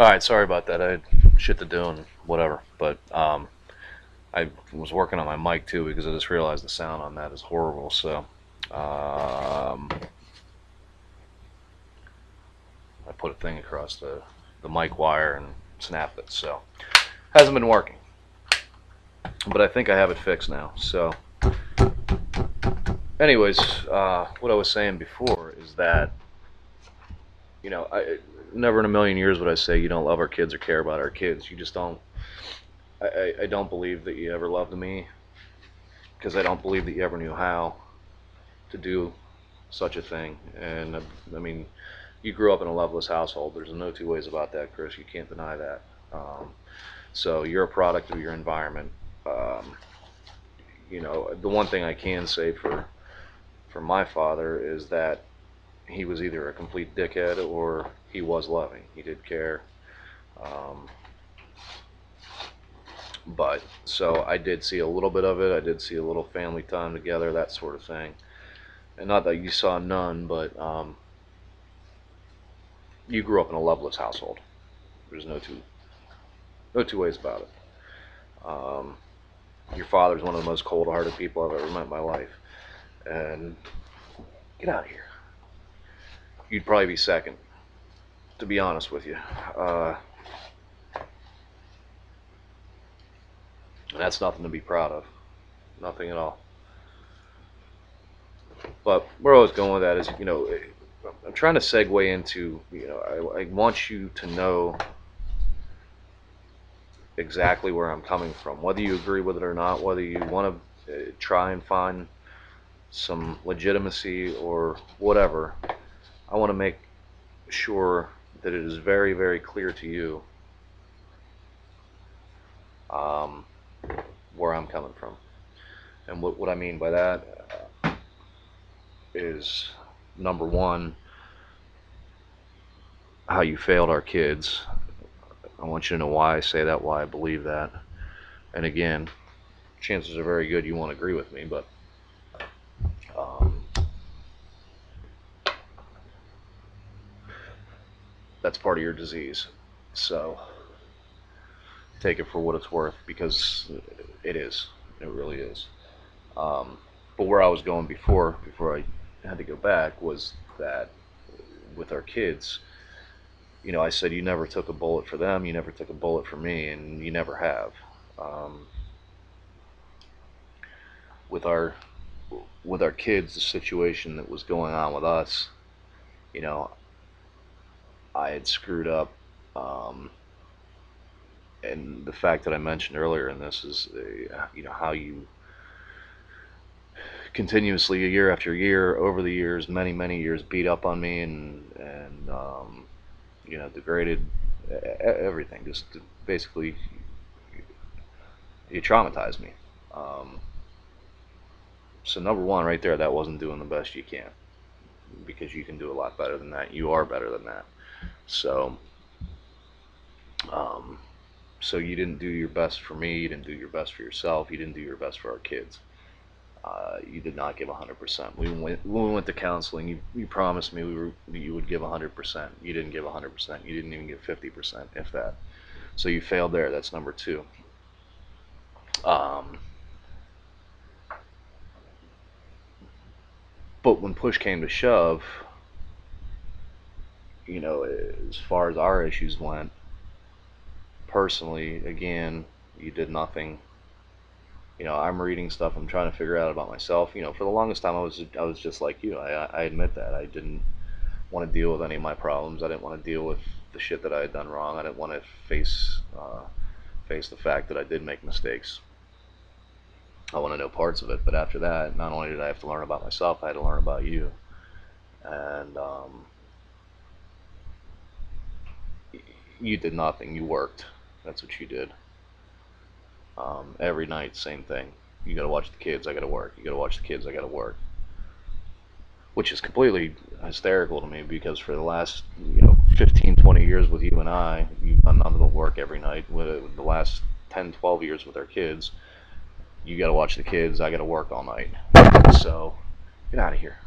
Alright, sorry about that. I had shit to do and whatever. But I was working on my mic too because I just realized the sound on that is horrible. So um, I put a thing across the mic wire and snapped it. So hasn't been working. But I think I have it fixed now. So anyways, what I was saying before is that, I never in a million years would I say you don't love our kids or care about our kids. You just don't. I don't believe that you ever loved me because I don't believe that you ever knew how to do such a thing. And I mean, you grew up in a loveless household. There's no two ways about that, Chris. You can't deny that. So you're a product of your environment. Um, the one thing I can say for my father is that he was either a complete dickhead or he was loving. He did care. Um, but so I did see a little bit of it. I did see a little family time together, that sort of thing. And not that you saw none, but you grew up in a loveless household. There's no two ways about it. Um, your father's one of the most cold-hearted people I've ever met in my life. And get out of here. You'd probably be second, to be honest with you. And that's nothing to be proud of. Nothing at all. But where I was going with that is, I'm trying to segue into, I want you to know exactly where I'm coming from, whether you agree with it or not, whether you want to try and find some legitimacy or whatever. I want to make sure that it is very, very clear to you um, where I'm coming from. And what I mean by that is, number one, how you failed our kids. I want you to know why I say that, why I believe that. And again, chances are very good you won't agree with me, but um, that's part of your disease. So take it for what it's worth, because it is. It really is. But where I was going before I had to go back, was that with our kids, I said you never took a bullet for them, you never took a bullet for me, and you never have. Um, with our with our kids, the situation that was going on with us, you know, I had screwed up. Um, and the fact that I mentioned earlier in this is, how you continuously, year after year, over the years, many, many years, beat up on me and degraded everything. Just basically, you traumatized me. Um, so number one, right there, that wasn't doing the best you can, because you can do a lot better than that. You are better than that. So, um, so you didn't do your best for me. You didn't do your best for yourself. You didn't do your best for our kids. You did not give 100%. When we went to counseling. You promised me you would give 100%. You didn't give 100%. You didn't even give 50%, if that. So you failed there. That's number two. Um, but when push came to shove, as far as our issues went, personally, again, you did nothing. I'm reading stuff. I'm trying to figure out about myself. For the longest time, I was just like you. I admit that I didn't want to deal with any of my problems. I didn't want to deal with the shit that I had done wrong. I didn't want to face the fact that I did make mistakes. I want to know parts of it. But after that, not only did I have to learn about myself, I had to learn about you. And you did nothing. You worked. That's what you did. Every night, same thing. You got to watch the kids. I got to work. You got to watch the kids. I got to work. Which is completely hysterical to me, because for the last 15, 20 years with you and you've done nothing but work every night. With the last 10, 12 years with our kids, you got to watch the kids. I got to work all night. So get out of here.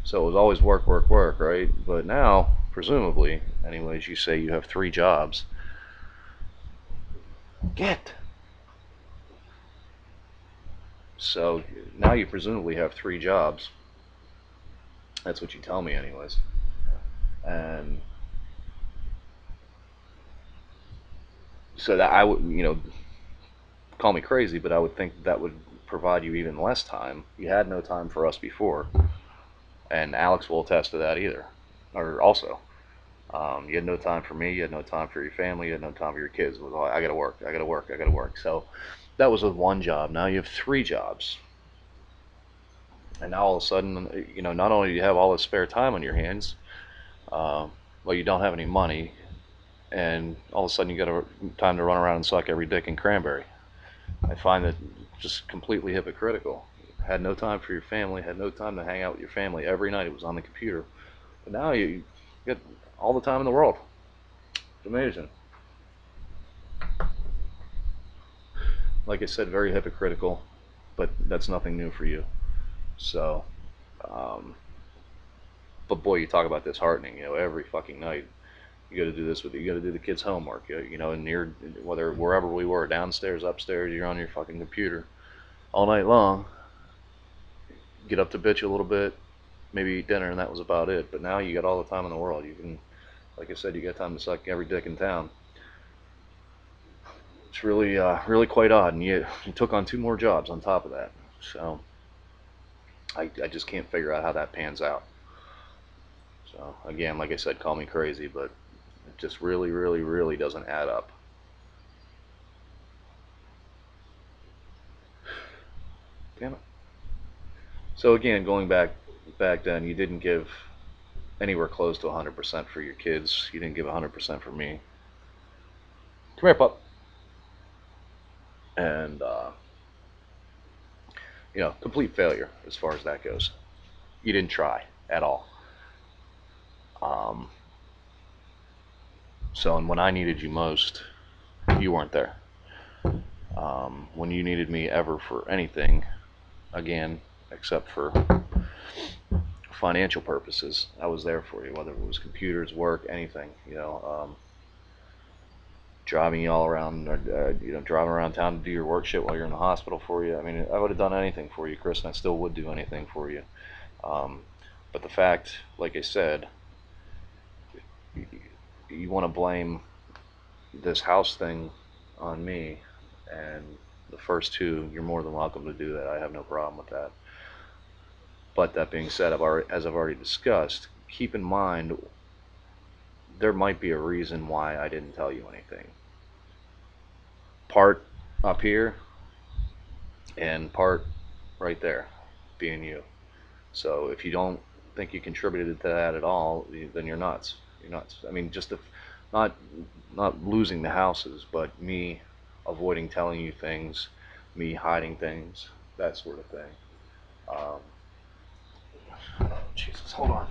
So it was always work, work, work, right? But now, presumably, anyways, you say you have 3 jobs. Get. So now you presumably have 3 jobs. That's what you tell me, anyways. And so that I would, call me crazy, but I would think that would provide you even less time. You had no time for us before, and Alex will attest to that either. Or also, you had no time for me. You had no time for your family. You had no time for your kids. It was all, I got to work. I got to work. I got to work. So that was with 1 job. Now you have 3 jobs, and now all of a sudden, not only do you have all this spare time on your hands, well, you don't have any money, and all of a sudden you got time to run around and suck every dick in Cranberry. I find that just completely hypocritical. Had no time for your family. Had no time to hang out with your family. Every night it was on the computer. But now you get all the time in the world. It's amazing. Like I said, very hypocritical, but that's nothing new for you. So, um, but boy, you talk about disheartening. Every fucking night you got to do this with you got to do the kids' homework. And you're whether wherever we were, downstairs, upstairs, you're on your fucking computer all night long. Get up to bitch a little bit, maybe eat dinner, and that was about it. But now you got all the time in the world. You can, like I said, you got time to suck every dick in town. It's really quite odd, and you took on 2 more jobs on top of that. So I just can't figure out how that pans out. So again, like I said, call me crazy, but it just really doesn't add up. Damn it. So again, going back then, you didn't give anywhere close to 100% for your kids. You didn't give 100% for me. Come here, pup. And complete failure as far as that goes. You didn't try at all. Um, and when I needed you most, you weren't there. When you needed me ever for anything, again, except for financial purposes, I was there for you, whether it was computers, work, anything. Driving you all around, or, driving around town to do your work shit while you're in the hospital for you. I mean, I would have done anything for you, Chris, and I still would do anything for you. Um, but the fact, like I said, you want to blame this house thing on me, and the first 2, you're more than welcome to do that. I have no problem with that. But that being said, as I've already discussed, keep in mind there might be a reason why I didn't tell you anything. Part up here and part right there being you. So if you don't think you contributed to that at all, then you're nuts. You're nuts. I mean, just not not losing the houses, but me avoiding telling you things, me hiding things, that sort of thing. Um, Jesus, hold on.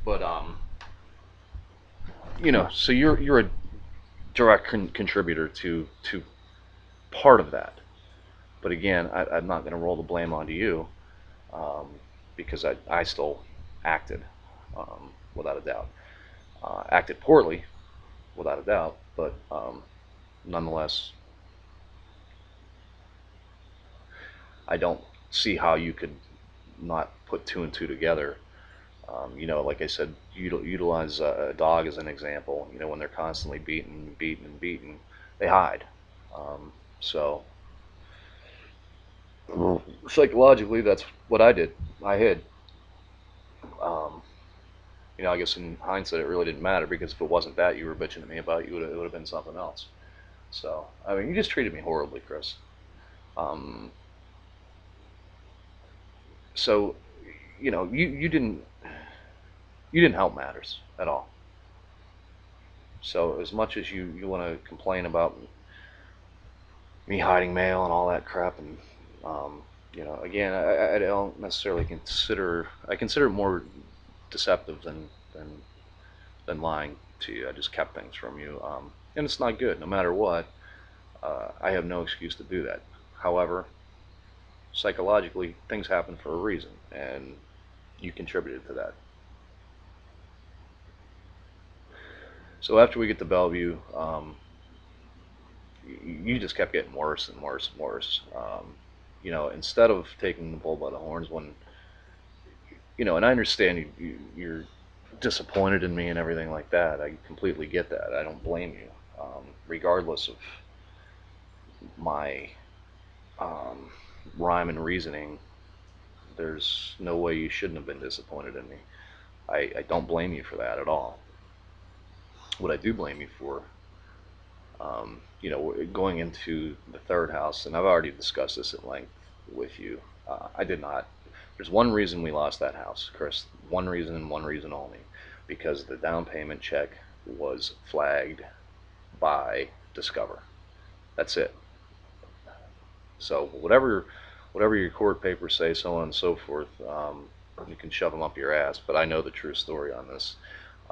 But so you're a direct contributor to part of that. But again, I'm not going to roll the blame onto you, um, because I still acted, without a doubt. Acted poorly, without a doubt, but nonetheless, I don't see how you could not put 2 and 2 together. Like I said, utilize a dog as an example. When they're constantly beaten, they hide. So psychologically, that's what I did. I hid. Um, I guess in hindsight, it really didn't matter, because if it wasn't that you were bitching at me about, it would have been something else. So I mean, you just treated me horribly, Chris. Um, so you didn't help matters at all. So as much as you want to complain about me hiding mail and all that crap, and again, I don't necessarily consider it more deceptive than lying to you. I just kept things from you. and it's not good. No matter what, I have no excuse to do that. However, psychologically, things happen for a reason, and you contributed to that. So after we get to Bellevue, you just kept getting worse and worse and worse. Instead of taking the bull by the horns, when and I understand you're disappointed in me and everything like that. I completely get that. I don't blame you, regardless of my um, rhyme and reasoning. There's no way you shouldn't have been disappointed in me. I don't blame you for that at all. What I do blame you for, going into the third house, and I've already discussed this at length with you. I did not. There's one reason we lost that house, Chris. One reason and one reason only. Because the down payment check was flagged by Discover. That's it. So whatever your court papers say, so on and so forth, you can shove them up your ass. But I know the true story on this.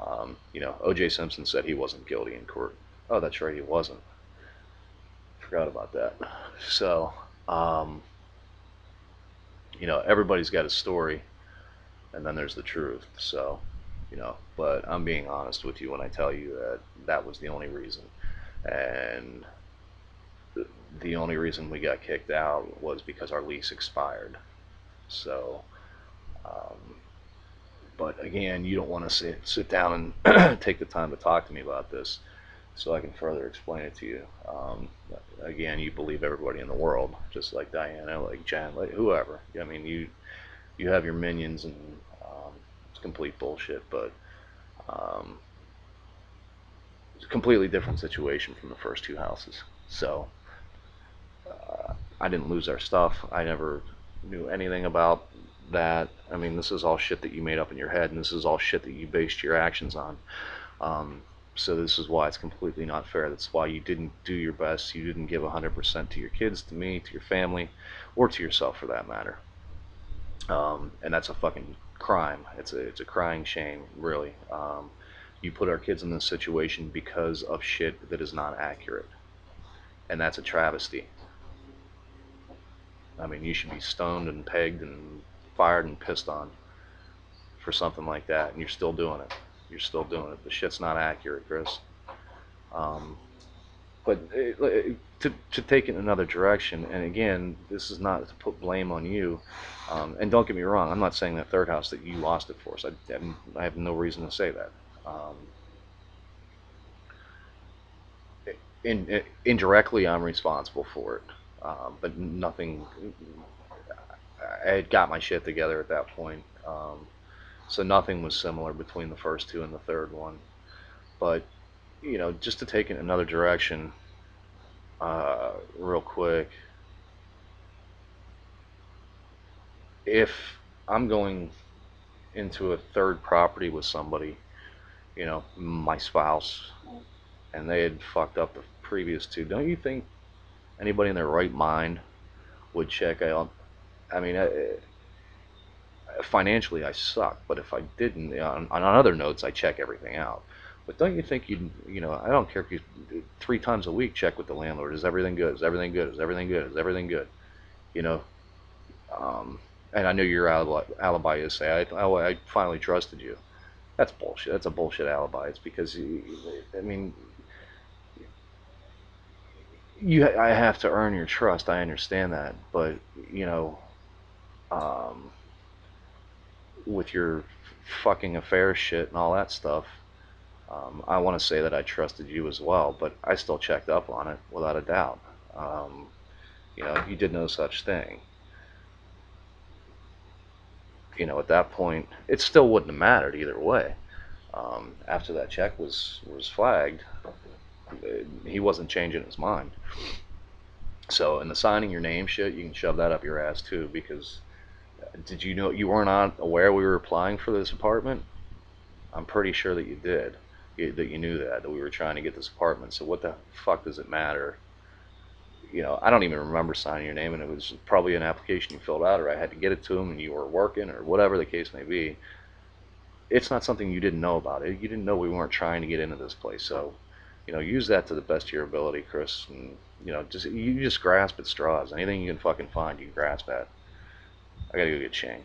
O.J. Simpson said he wasn't guilty in court. Oh, that's right, he wasn't. Forgot about that. So, everybody's got a story, and then there's the truth. So, but I'm being honest with you when I tell you that that was the only reason. And the only reason we got kicked out was because our lease expired. So, but again, you don't want to sit down and take the time to talk to me about this, so I can further explain it to you. Again, you believe everybody in the world, just like Diana, like Jen, like whoever. I mean, you have your minions, and it's complete bullshit. But it's a completely different situation from the first two houses. So I didn't lose our stuff. I never knew anything about that. I mean, this is all shit that you made up in your head, and this is all shit that you based your actions on. So this is why it's completely not fair. That's why you didn't do your best. You didn't give 100% to your kids, to me, to your family, or to yourself for that matter. And that's a fucking crime. It's a crying shame, really. You put our kids in this situation because of shit that is not accurate, and that's a travesty. I mean, you should be stoned and pegged and fired and pissed on for something like that, and you're still doing it. You're still doing it. The shit's not accurate, Chris. But to take it in another direction, and again, this is not to put blame on you. And don't get me wrong, I'm not saying that third house that you lost it for us. I have no reason to say that. Indirectly, I'm responsible for it, but nothing. I had got my shit together at that point, so nothing was similar between the first two and the third one. But just to take it in another direction, real quick, if I'm going into a third property with somebody, my spouse, and they had fucked up the previous two, don't you think anybody in their right mind would check out? I mean, financially I suck, but if I didn't, on other notes, I check everything out. But don't you think I don't care if you 3 times a week check with the landlord. Is everything good? Is everything good? Is everything good? Is everything good? You know, and I know your alibi is say, I finally trusted you. That's bullshit. That's a bullshit alibi. It's because, I mean, I have to earn your trust. I understand that. But, um, with your fucking affair shit and all that stuff, I want to say that I trusted you as well, but I still checked up on it without a doubt. You did no such thing. At that point, it still wouldn't have mattered either way. After that check was flagged, he wasn't changing his mind. So, in the signing your name shit, you can shove that up your ass too, because did you know you weren't aware we were applying for this apartment? I'm pretty sure that you did. That you knew that we were trying to get this apartment. So what the fuck does it matter? I don't even remember signing your name, and it was probably an application you filled out, or I had to get it to him, and you were working, or whatever the case may be. It's not something you didn't know about. You didn't know we weren't trying to get into this place. So, use that to the best of your ability, Chris. And just grasp at straws. Anything you can fucking find, you can grasp at. I gotta go get Shane.